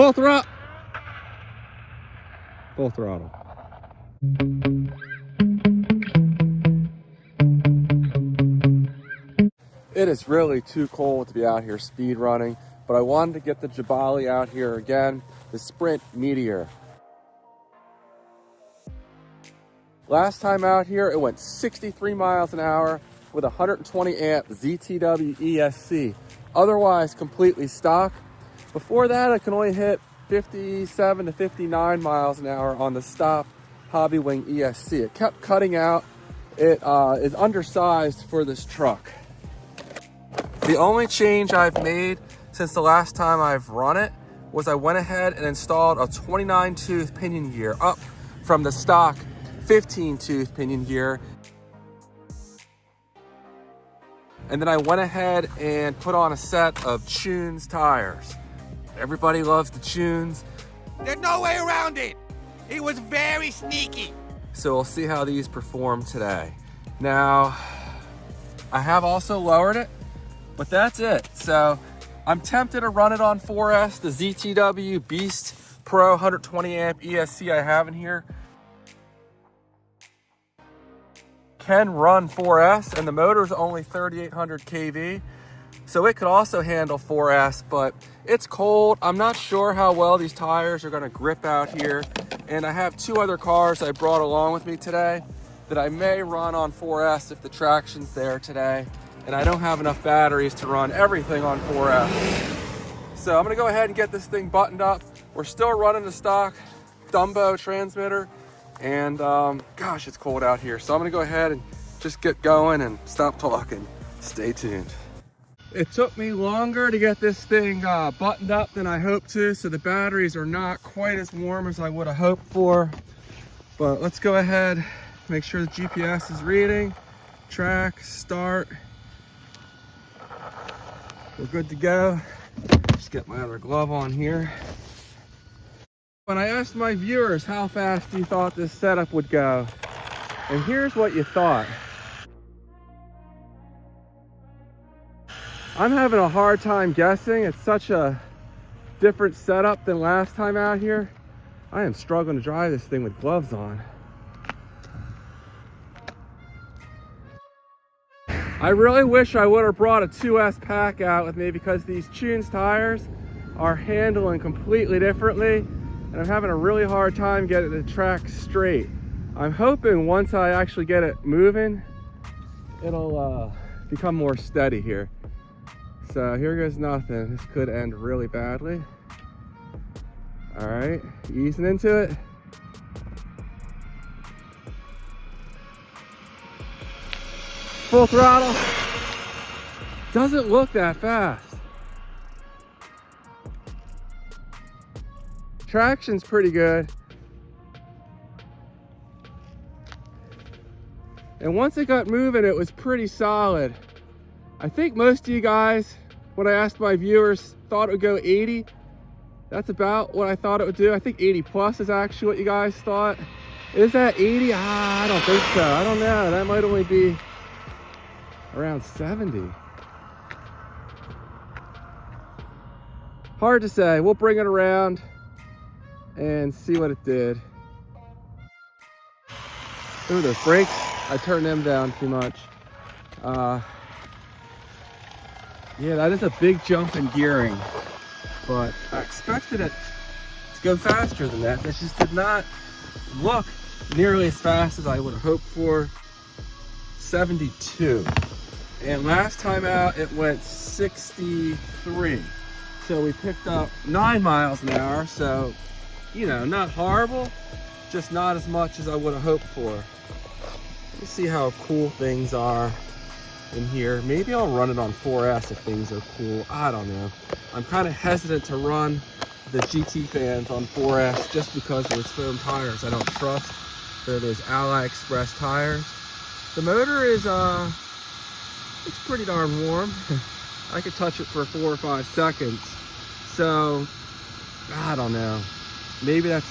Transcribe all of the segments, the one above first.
Full throttle. Full throttle. It is really too cold to be out here speed running, but I wanted to get the Jiabaile out here again, the Sprint Meteor. Last time out here, it went 63 miles an hour with 120 amp ZTW ESC, otherwise completely stock. Before that, it can only hit 57 to 59 miles an hour on the stop Hobby Wing ESC. It kept cutting out. It is undersized for this truck. The only change I've made since the last time I've run it was I went ahead and installed a 29 tooth pinion gear up from the stock 15 tooth pinion gear. And then I went ahead and put on a set of Tunes tires. Everybody loves the Tunes. There's no way around it. It was very sneaky. So we'll see how these perform today. Now, I have also lowered it, but that's it. So I'm tempted to run it on 4S, the ZTW Beast Pro 120 amp ESC I have in here. Can run 4S, and the motor is only 3,800 kV, so it could also handle 4S, but it's cold. I'm not sure how well these tires are going to grip out here, and I have two other cars I brought along with me today that I may run on 4S if the traction's there today, and I don't have enough batteries to run everything on 4S. So I'm going to go ahead and get this thing buttoned up. We're still running the stock Dumbo transmitter. And gosh, it's cold out here. So I'm gonna go ahead and just get going and stop talking. Stay tuned. It took me longer to get this thing buttoned up than I hoped to. So the batteries are not quite as warm as I would have hoped for. But let's go ahead, make sure the GPS is reading. Track, start. We're good to go. Just get my other glove on here. When I asked my viewers how fast you thought this setup would go, and here's what you thought. I'm having a hard time guessing. It's such a different setup than last time out here. I am struggling to drive this thing with gloves on. I really wish I would have brought a 2S pack out with me, because these Tunes tires are handling completely differently. And I'm having a really hard time getting the track straight. I'm hoping once I actually get it moving, it'll become more steady here. So here goes nothing. This could end really badly. All right, easing into it. Full throttle. Doesn't look that fast. Traction's pretty good. And once it got moving, it was pretty solid. I think most of you guys, when I asked my viewers, thought it would go 80. That's about what I thought it would do. I think 80 plus is actually what you guys thought. Is that 80? I don't think so. I don't know. That might only be around 70. Hard to say. We'll bring it around and see what it did. Ooh, those brakes, I turned them down too much. Yeah, that is a big jump in gearing, but I expected it to go faster than that. This just did not look nearly as fast as I would have hoped for. 72. And last time out, it went 63. So we picked up 9 miles an hour, so you know, not horrible, just not as much as I would have hoped for. Let's see how cool things are in here. Maybe I'll run it on 4S if things are cool. I don't know. I'm kind of hesitant to run the GT fans on 4S just because of those foam tires I don't trust. They're those Ally Express tires. The motor is, it's pretty darn warm. I could touch it for 4 or 5 seconds. So, I don't know. Maybe that's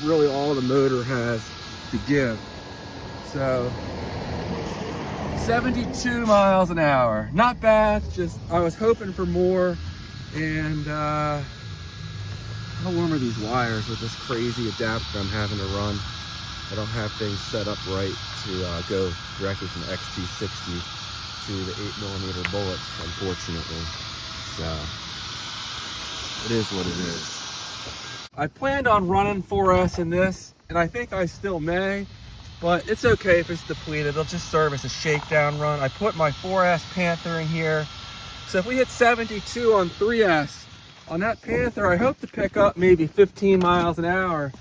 really all the motor has to give. So 72 miles an hour, not bad. Just I was hoping for more, and How warm are these wires with this crazy adapter I'm having to run? I don't have things set up right to go directly from the XT60 to the 8mm bullets, unfortunately. So it is what it is. I planned on running 4S in this, and I think I still may, but it's okay if it's depleted. It'll just serve as a shakedown run. I put my 4S Panther in here. So if we hit 72 on 3S, on that Panther, I hope to pick up maybe 15 miles an hour.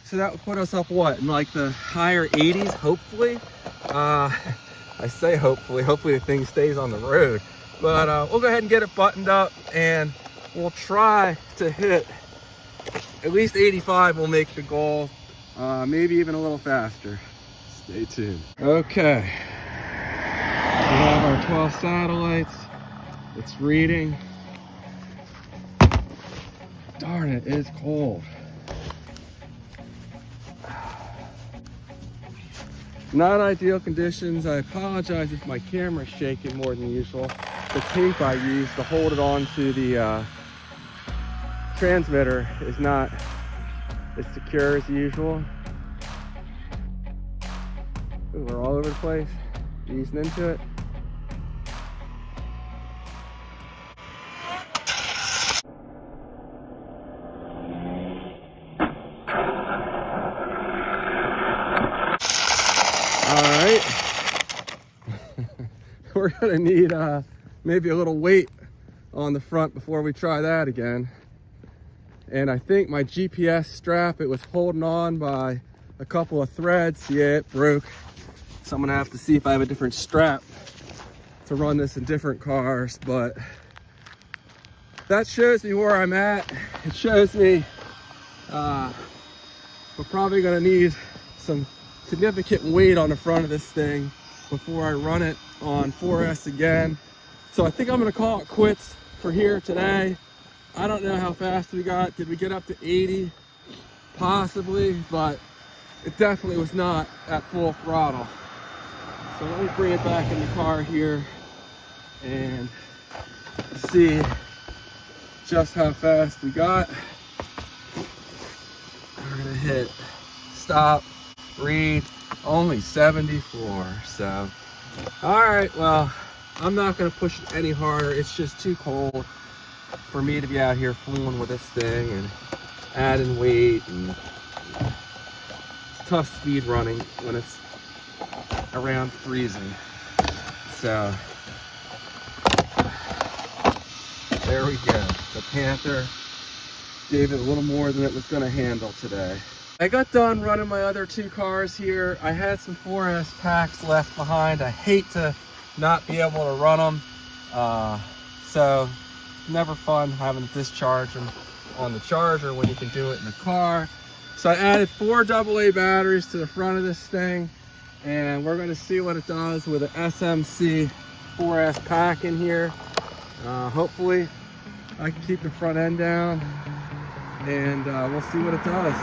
So that would put us up, what, in like the higher 80s, hopefully? I say hopefully the thing stays on the road. But we'll go ahead and get it buttoned up, and we'll try to hit at least 85. We'll make the goal, maybe even a little faster. Stay tuned. Okay, we have our 12 satellites. It's reading. Darn it, it's cold. Not ideal conditions. I apologize if my camera's shaking more than usual. The tape I used to hold it on to the transmitter is not as secure as usual. Ooh, we're all over the place, easing into it. All right, we're gonna need maybe a little weight on the front before we try that again. And I think my GPS strap, it was holding on by a couple of threads. Yeah, it broke. So I'm gonna have to see if I have a different strap to run this in different cars, but that shows me where I'm at. It shows me we're probably gonna need some significant weight on the front of this thing before I run it on 4S again. So I think I'm gonna call it quits for here today. I don't know how fast we got. Did we get up to 80? Possibly, but it definitely was not at full throttle. So let me bring it back in the car here and see just how fast we got. We're gonna hit stop, read, only 74. So, all right, well, I'm not gonna push it any harder. It's just too cold for me to be out here fooling with this thing and adding weight, and it's tough speed running when it's around freezing. So there we go. The Panther gave it a little more than it was going to handle today. I got done running my other two cars here. I had some 4S packs left behind. I hate to not be able to run them. So never fun having to discharge them on the charger when you can do it in the car. So I added 4 AA batteries to the front of this thing, and we're going to see what it does with an SMC 4S pack in here. Hopefully I can keep the front end down, and we'll see what it does.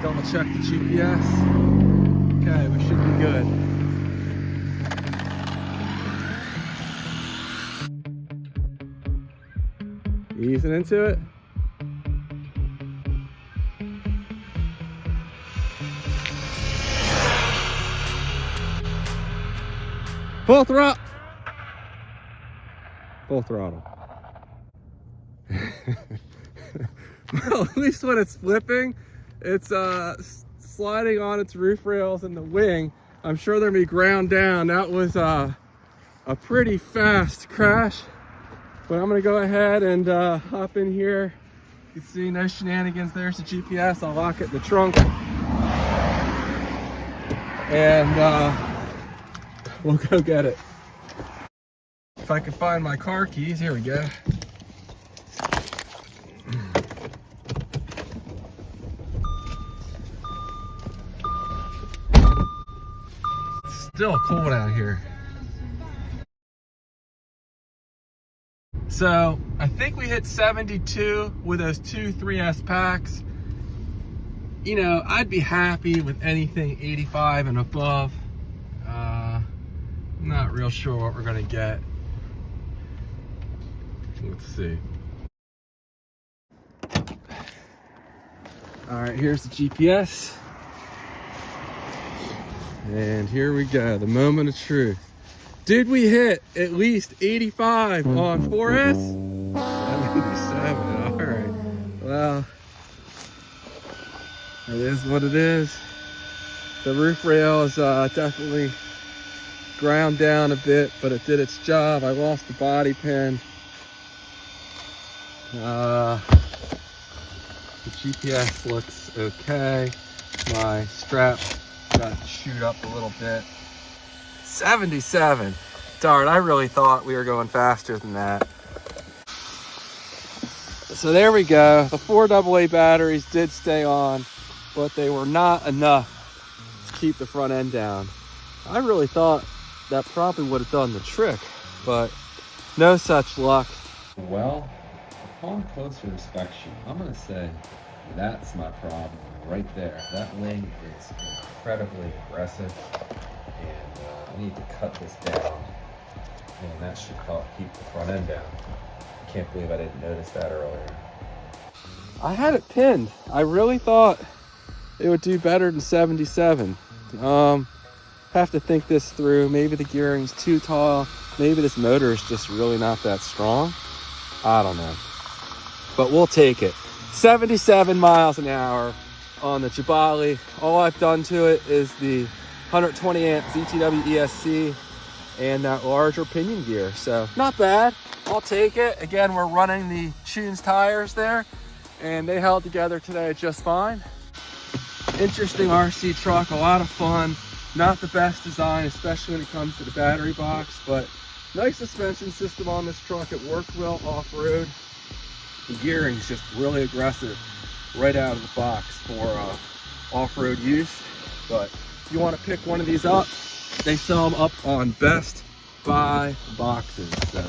Double check the GPS. Okay, we should be good. Easing into it. Full throttle. Full throttle. Well, at least when it's flipping, it's sliding on its roof rails and the wing. I'm sure they're gonna be ground down. That was a pretty fast crash. But I'm gonna go ahead and hop in here. You can see no shenanigans. There's the GPS. I'll lock it in the trunk. And we'll go get it. If I can find my car keys, here we go. It's still cold out here. So I think we hit 72 with those 2 3S packs. You know, I'd be happy with anything 85 and above. Not real sure what we're gonna get. Let's see. All right, here's the GPS. And here we go, the moment of truth. Did we hit at least 85 on 4S? 77, all right. Well, it is what it is. The roof rail is definitely ground down a bit, but it did its job. I lost the body pin. The GPS looks okay. My strap got chewed up a little bit. 77. Darn, I really thought we were going faster than that. So there we go. The 4 AA batteries did stay on, but they were not enough to keep the front end down. I really thought that probably would have done the trick, but no such luck. Well, upon closer inspection, I'm gonna say that's my problem right there. That wing is incredibly aggressive, and I need to cut this down, and that should help keep the front end down. I can't believe I didn't notice that earlier. I had it pinned. I really thought it would do better than 77. Have to think this through. Maybe the gearing's too tall. Maybe this motor is just really not that strong. I don't know. But we'll take it. 77 miles an hour on the Jiabaile. All I've done to it is the 120 amp ZTW ESC and that larger pinion gear. So not bad. I'll take it. Again, we're running the Tunes tires there, and they held together today just fine. Interesting RC truck, a lot of fun. Not the best design, especially when it comes to the battery box, but nice suspension system on this truck. It worked well off-road. The gearing's just really aggressive right out of the box for off-road use. But if you want to pick one of these up, they sell them up on Best Buy boxes. So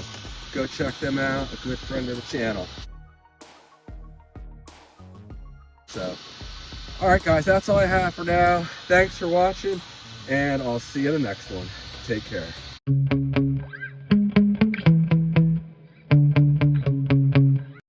go check them out, a good friend of the channel. So, all right guys, that's all I have for now. Thanks for watching, and I'll see you in the next one. Take care.